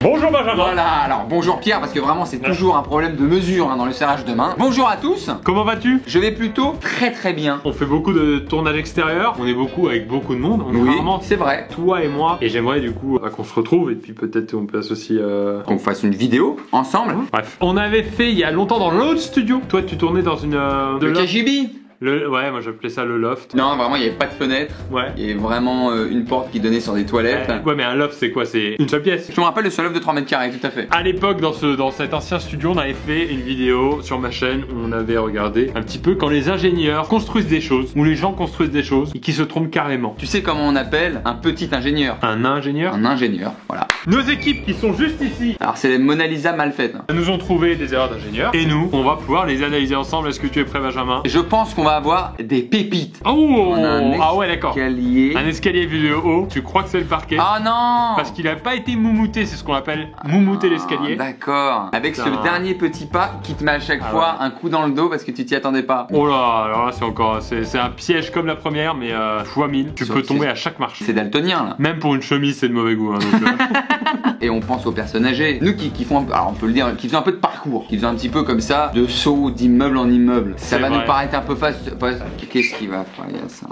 Bonjour Benjamin. Voilà, alors bonjour Pierre, parce que vraiment c'est toujours un problème de mesure dans le serrage de main. Bonjour à tous. Comment vas-tu? Je vais plutôt très bien. On fait beaucoup de tournages extérieurs, on est beaucoup avec beaucoup de monde. Oui, c'est vrai. Toi et moi. Et j'aimerais du coup qu'on se retrouve et puis peut-être on peut associer... Qu'on fasse une vidéo ensemble. Bref, on avait fait il y a longtemps dans l'autre studio. Toi tu tournais dans une... Le KGB. Ouais, moi j'appelais ça le loft. Non, vraiment, il n'y avait pas de fenêtre. Ouais. Il y avait vraiment une porte qui donnait sur des toilettes. Ouais, mais un loft c'est quoi? C'est une seule pièce. Je me rappelle le seul loft de 3 mètres carrés, tout à fait. À l'époque, dans cet ancien studio, on avait fait une vidéo sur ma chaîne où on avait regardé un petit peu quand les ingénieurs construisent des choses, ou les gens construisent des choses et qui se trompent carrément. Tu sais comment on appelle un petit ingénieur? Un ingénieur? Un ingénieur, voilà. Nos équipes qui sont juste ici. Alors c'est les Mona Lisa mal faites. Nous ont trouvé des erreurs d'ingénieurs et nous, on va pouvoir les analyser ensemble. Est-ce que tu es prêt, Benjamin? Je pense qu'on va avoir des pépites. Oh, on a ah ouais, d'accord. Un escalier vu de haut. Tu crois que c'est le parquet? Ah non! Parce qu'il n'a pas été moumouté, c'est ce qu'on appelle moumouter l'escalier. D'accord. Avec ce dernier petit pas qui te met à chaque fois un coup dans le dos parce que tu t'y attendais pas. Oh là, alors là c'est encore, c'est un piège comme la première, mais fois 1000. Tu peux tomber à chaque marche. C'est daltonien là. Même pour une chemise, c'est de mauvais goût. Hein, donc, Et on pense aux personnes âgées. Nous qui font, alors on peut le dire, qui font un peu de parcours, qui font un petit peu comme ça, de saut d'immeuble en immeuble. Ça va nous paraître un peu facile. Qu'est-ce qu'il va faire? Il y a ça.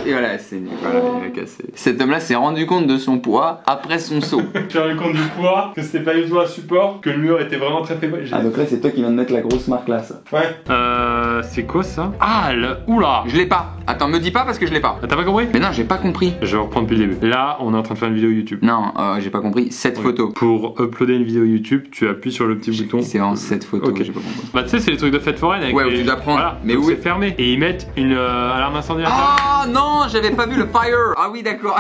Et voilà, c'est nul. Voilà, il a cassé. Cet homme-là s'est rendu compte de son poids après son saut. Tu as rendu compte du poids, que c'était pas du tout un support, que le mur était vraiment très faible. Ah donc là c'est toi qui viens de mettre la grosse marque là, ça. Ouais. C'est quoi ça? Ah, oula. Je l'ai pas. Attends, me dis pas parce que je l'ai pas. T'as pas compris? Mais non, j'ai pas compris. Je vais reprendre depuis le début. Là, on est en train de faire une vidéo YouTube. Non, j'ai pas compris. Cette photo. Pour uploader une vidéo YouTube, tu appuies sur le petit bouton. C'est en cette photo. Ok. J'ai pas compris. Bah tu sais, c'est les trucs de fête foraine avec où tu dois prendre. Voilà. Mais où c'est fermé. Et ils mettent une alarme incendie à l'intérieur. Ah non, j'avais pas vu le fire. Ah oui, d'accord.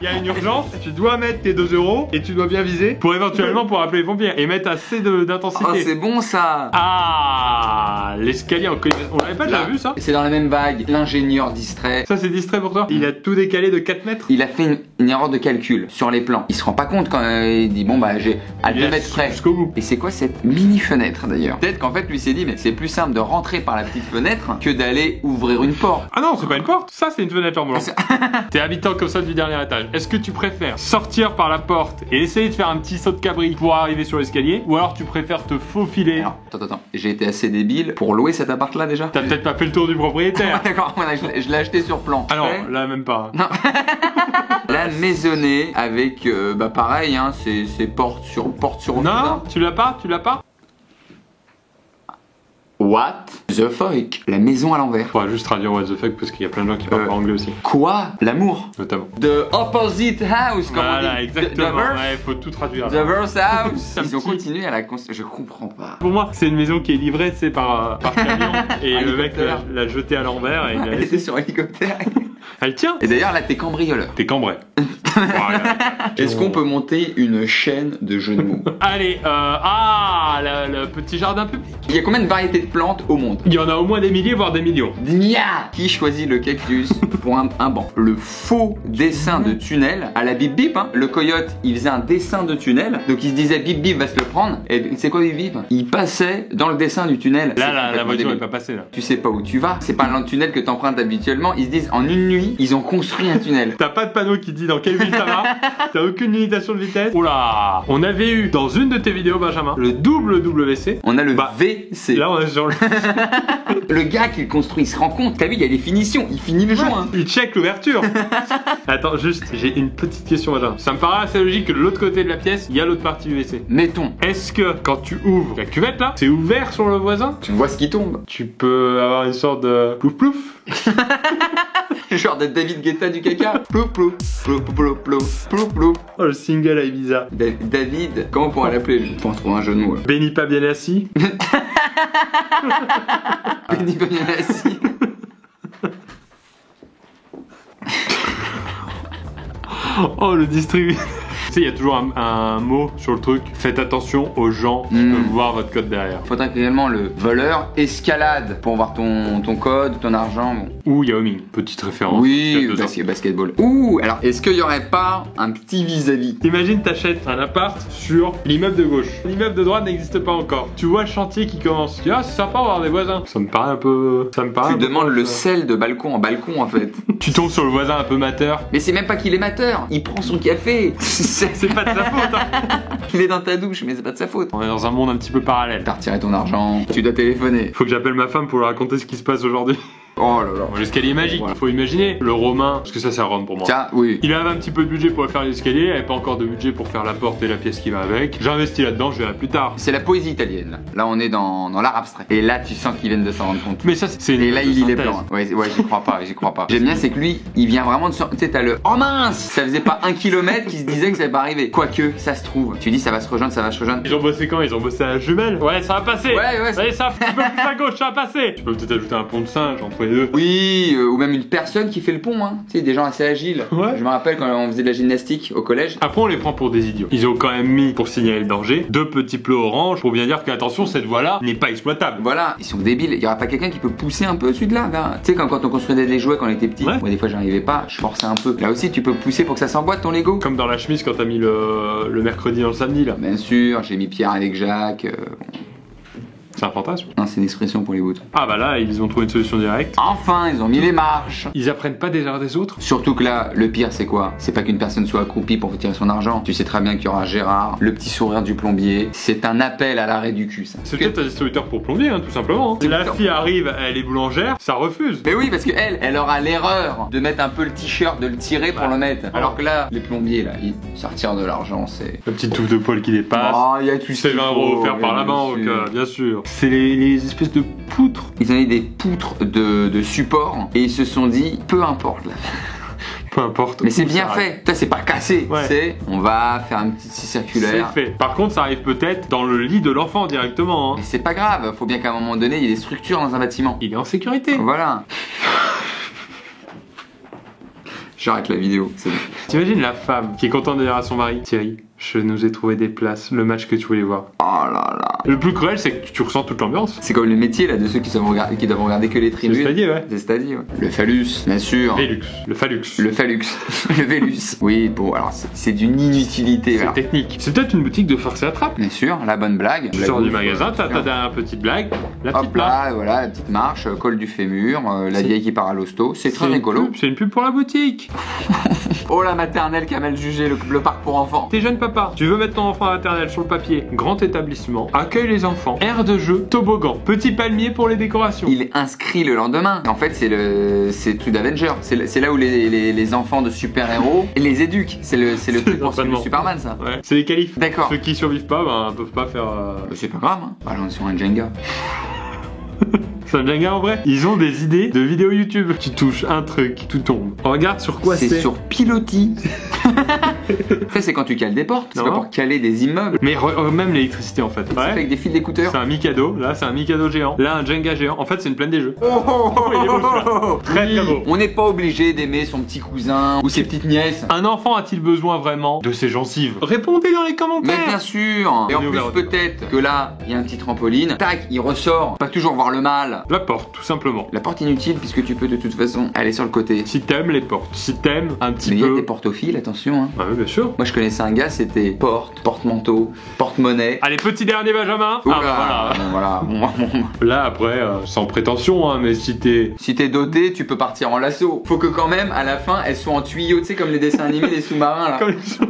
Il y a une urgence, tu dois mettre tes 2 € et tu dois bien viser pour éventuellement pour appeler les pompiers et mettre assez d'intensité. Ah, c'est bon ça. Ah, l'escalier, on l'avait pas déjà vu ça? C'est dans la même vague. L'ingénieur distrait. Ça c'est distrait pour toi? Il a tout décalé de 4 mètres. Il a fait une erreur de calcul sur les plans. Il se rend pas compte quand il dit bon bah j'ai à 2 mètres près. Jusqu'au bout. Et c'est quoi cette mini fenêtre d'ailleurs? Peut-être qu'en fait lui s'est dit mais c'est plus simple de rentrer par la petite fenêtre que d'aller ouvrir une porte. Ah non, c'est pas une porte, ça c'est une fenêtre en blanc. T'es habitant comme ça du dernier étage. Est-ce que tu préfères sortir par la porte et essayer de faire un petit saut de cabri pour arriver sur l'escalier, ou alors tu préfères te faufiler? Alors, attends, j'ai été assez débile pour louer cet appart là déjà. T'as peut-être pas fait le tour du propriétaire. D'accord, voilà, je l'ai acheté sur plan. Ah non, là même pas. Non. La maisonnée avec, bah pareil, hein, c'est porte sur Non, tu l'as pas? What the fuck? La maison à l'envers. On va juste traduire what the fuck parce qu'il y a plein de gens qui parlent pas anglais aussi. Quoi? L'amour? Notamment. The opposite house, comme on dit. Voilà, exactement. Ouais, faut tout traduire. The verse house. Ils ont continué à la construire. Je comprends pas. Pour moi, c'est une maison qui est livrée, tu sais, par camion. Et le mec l'a jetée à l'envers et il a Elle était sur hélicoptère. Elle tient. Et d'ailleurs, là, t'es cambrioleur. T'es cambré. Est-ce qu'on peut monter une chaîne de jeux de mots? Allez, le petit jardin public. Il y a combien de variétés de plantes au monde? Il y en a au moins des milliers, voire des millions. Qui choisit le cactus pour un banc? Le faux dessin de tunnel à la Bip Bip, hein. Le coyote, il faisait un dessin de tunnel, donc il se disait Bip Bip va se le prendre. Et c'est quoi Bip Bip? Il passait dans le dessin du tunnel. Là, la voiture n'est pas passée là. Tu sais pas où tu vas, c'est pas un tunnel que t'empruntes habituellement. Ils se disent en une nuit, ils ont construit un tunnel. T'as pas de panneau qui dit dans quelle ville ça va. T'as aucune limitation de vitesse. Oula. On avait eu dans une de tes vidéos, Benjamin, le double WC. On a le VC. Là, on est sur le... Le gars qui le construit, il se rend compte. T'as vu, il y a des finitions. Il finit le joint. Il check l'ouverture. Attends, juste, j'ai une petite question, Benjamin. Ça me paraît assez logique que de l'autre côté de la pièce, il y a l'autre partie du WC. Mettons. Est-ce que quand tu ouvres la cuvette là, c'est ouvert sur le voisin? Tu vois ce qui tombe. Tu peux avoir une sorte de plouf plouf. Genre de David Guetta du caca. Plouf plouf, plouf plouf, plouf plouf plouf. Oh, le single à Ibiza. David, comment on pourrait l'appeler? Je pense trouver un jeu de mots. Benny pas bien assis. Benny pas bien assis. Oh, le distributeur. Tu sais, il y a toujours un mot sur le truc. Faites attention aux gens qui peuvent voir votre code derrière. Faudrait également le voleur escalade pour voir ton code, ton argent. Bon. Ou Yao Ming, petite référence. Oui, basketball. Ouh, alors est-ce qu'il y aurait pas un petit vis-à-vis? Imagine t'achètes un appart sur l'immeuble de gauche. L'immeuble de droite n'existe pas encore. Tu vois le chantier qui commence. Tu dis, ah, c'est sympa d'avoir des voisins. Ça me paraît un peu... Tu demandes le sel de balcon en balcon en fait. Tu tombes sur le voisin un peu mateur. Mais c'est même pas qu'il est mateur. Il prend son café. C'est pas de sa faute. Hein. Il est dans ta douche, mais c'est pas de sa faute. On est dans un monde un petit peu parallèle. T'as retiré ton argent, tu dois téléphoner. Faut que j'appelle ma femme pour lui raconter ce qui se passe aujourd'hui. Oh là là. L'escalier magique, Voilà. faut imaginer. Le Romain, parce que ça Rome pour moi. Tiens, oui. Il avait un petit peu de budget pour faire l'escalier, il avait pas encore de budget pour faire la porte et la pièce qui va avec. J'ai investi là-dedans, je verrai plus tard. C'est la poésie italienne. Là, on est dans l'art abstrait. Et là, tu sens qu'ils viennent de s'en rendre compte. Mais ça, c'est une Et là, image de il est synthèse. blanc. Ouais, j'y crois pas, j'y crois pas. J'aime bien, c'est que lui, il vient vraiment de se. Tu sais, t'as le. Oh mince. Ça faisait pas 1 kilomètre qu'il se disait que ça allait pas arriver. Quoique, ça se trouve. Tu dis, ça va se rejoindre, ça va se rejoindre. Ils ont bossé quand? Ils ont bossé à la jumelle. Ouais, ça va passer. Ouais, Allez, ça un petit peu plus à gauche, ça va passer. Tu peux peut-être ajouter un pont de singe entre les deux. Oui, ou même une personne qui fait le pont, hein. Tu sais, des gens assez agiles. Ouais. Je me rappelle quand on faisait de la gymnastique au collège. Après, on les prend pour des idiots. Ils ont quand même mis, pour signaler le danger, 2 petits plots orange pour bien dire que, attention, cette voie-là n'est pas exploitable. Voilà, ils sont débiles. Il y aura pas quelqu'un qui peut pousser un peu celui de là, là. Tu sais, quand on construisait des jouets quand on était petit. Ouais. Moi, des fois, j'arrivais pas, je forçais un peu. Là aussi, tu peux pousser pour que ça s'emboîte ton Lego. Comme dans la chemise quand t'as mis le mercredi dans le samedi, là. Bien sûr, j'ai mis Pierre avec Jacques. C'est un fantasme. Non, c'est une expression pour les boutons. Ah bah là, ils ont trouvé une solution directe. Enfin, ils ont mis les marches. Ils apprennent pas des erreurs des autres. Surtout que là, le pire, c'est quoi? C'est pas qu'une personne soit accroupie pour retirer son argent. Tu sais très bien qu'il y aura Gérard, le petit sourire du plombier. C'est un appel à l'arrêt du cul, ça. C'est peut-être un distributeur pour plombier, hein, tout simplement. hein. La fille arrive, elle est boulangère, ça refuse. Mais oui, parce que elle aura l'erreur de mettre un peu le t-shirt, de le tirer pour le mettre. Alors que là, les plombiers, là, ils sortir de l'argent, c'est. La petite touffe de poil qui dépasse. Oh, il y a tout C'est 20 € offerts par la banque, bien sûr. C'est les espèces de poutres. Ils ont mis des poutres de support et ils se sont dit, peu importe là. Peu importe. Mais c'est où bien ça fait. Ça, c'est pas cassé. Ouais. C'est, on va faire un petit C'est circulaire. fait. Par contre, ça arrive peut-être dans le lit de l'enfant directement. Hein. Mais c'est pas grave. Faut bien qu'à un moment donné, il y ait des structures dans un bâtiment. Il est en sécurité. Voilà. J'arrête la vidéo. C'est bon. T'imagines la femme qui est contente de dire à son mari, Thierry, je nous ai trouvé des places, le match que tu voulais voir. Oh là là. Le plus cruel, c'est que tu ressens toute l'ambiance. C'est comme le métier là de ceux qui doivent regarder que les C'est tribunes. c'est-à-dire, ouais. C'est c'est-à-dire, ouais. Le phallus, bien sûr. Vélux. Le phallux. Le phallux. Le vélus. Oui, bon, alors c'est d'une inutilité. C'est alors. technique. C'est peut-être une boutique de force et attrape. Bien sûr, la bonne blague. Tu La sors du bouffe, magasin, t'as bien ta sûr. dernière petite blague, la petite Hop blague. là, voilà, la petite marche, col du fémur, la vieille qui part à l'hosto. C'est très écolo. C'est une pub pour la boutique. Oh la maternelle qui a mal jugé le parc pour enfants. T'es jeune papa, tu veux mettre ton enfant à maternelle sur le papier, grand établissement, accueille les enfants, aire de jeu, toboggan, petit palmier pour les décorations. Il est inscrit le lendemain. En fait, c'est le truc d'Avenger. C'est là où les enfants de super-héros les éduquent. C'est le truc pour suivre le Superman, ça. Ouais, c'est les qualifs. D'accord. Ceux qui survivent pas, ben, peuvent pas faire. Bah, c'est pas grave, hein. Bah, là, on est sur un Jenga. C'est un Jenga en vrai. Ils ont des idées de vidéos YouTube. Tu touches un truc, tout tombe. Regarde sur quoi c'est. C'est sur pilotis. Ça, c'est quand tu cales des portes. C'est Non. pas pour caler des immeubles. Mais même l'électricité en fait. C'est fait avec des fils d'écouteurs. C'est un Mikado, là c'est un Mikado géant. Là un Jenga géant. En fait c'est une plaine des jeux. Oh, oh, oh, il est beau, celui-là. oh, Très, oui. très beau. On n'est pas obligé d'aimer son petit cousin ou ses petites nièces. Un enfant a-t-il besoin vraiment de ses gencives? Répondez dans les Mais commentaires. bien sûr. Et en On est plus ouvert au débat. peut-être que là, il y a un petit trampoline. Tac, il ressort. Pas toujours voir le mal. La porte, tout simplement. La porte inutile puisque tu peux de toute façon aller sur le côté. Si t'aimes les portes, si t'aimes un petit Mais il y a peu. des portophiles, attention. Hein. Ah oui, bien sûr. Moi je connaissais un gars, c'était porte-manteau, porte-monnaie. Allez, petit dernier Benjamin. Oula, Ah, bon, voilà. Bon. Là après, sans prétention, hein, mais si t'es. Si t'es doté, tu peux partir en lasso. Faut que quand même, à la fin, elles soient en tuyau, tu sais, comme les dessins animés des sous-marins là. Comme ça.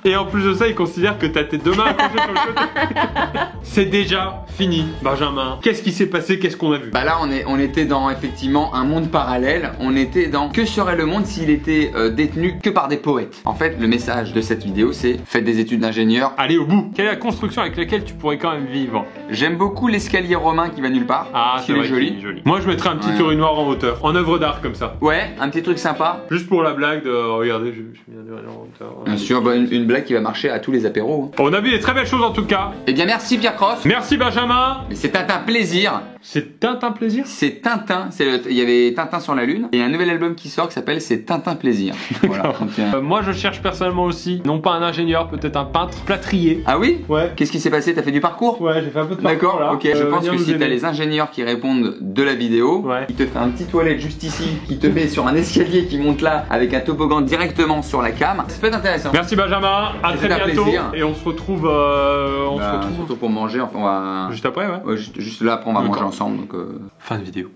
Et en plus de ça, il considère que t'as tes deux mains accrochées sur le côté. C'est déjà fini, Benjamin. Qu'est-ce qui s'est passé? Qu'est-ce qu'on a vu? Bah là, on était dans effectivement un monde parallèle. On était dans que serait le monde s'il était détenu que par des poètes. En fait, le message de cette vidéo, c'est faites des études d'ingénieur. Allez au bout. Quelle est la construction avec laquelle tu pourrais quand même vivre? J'aime beaucoup l'escalier romain qui va nulle part. Ah, parce c'est qu'il vrai est joli. qu'il est joli. Moi, je mettrais un petit Ouais. urinoir en hauteur, en œuvre d'art comme ça. Ouais, un petit truc sympa. Juste pour la blague de regardez, je mets un urinoir en hauteur. Bien sûr, bah, une blague qui va marcher à tous les apéros. On a vu des très belles choses en tout cas. Eh bien, merci Pierre Cross. Merci Benjamin. Mais c'est un plaisir. C'est un plaisir. C'est Tintin. Il y avait Tintin sur la Lune. Et il y a un nouvel album qui sort qui s'appelle C'est Tintin Plaisir. Voilà. Donc, Moi, je cherche personnellement aussi, non pas un ingénieur, peut-être un peintre plâtrier. Ah oui? Ouais. Qu'est-ce qui s'est passé? T'as fait du parcours? Ouais, j'ai fait un peu de parcours, D'accord, là. ok. Je pense venir que nous si t'as aider. les ingénieurs qui répondent de la vidéo, Ouais. il te fait un petit toilette juste ici, qui te met sur un escalier qui monte là, avec un toboggan directement sur la cam. Ça peut être intéressant. Merci Benjamin, à très C'était un bientôt. plaisir. Et on se retrouve, Bah, surtout pour manger, enfin, on va. juste après, ouais. Ouais, juste là, après, on va D'accord. manger ensemble. Donc, Fin de vidéo.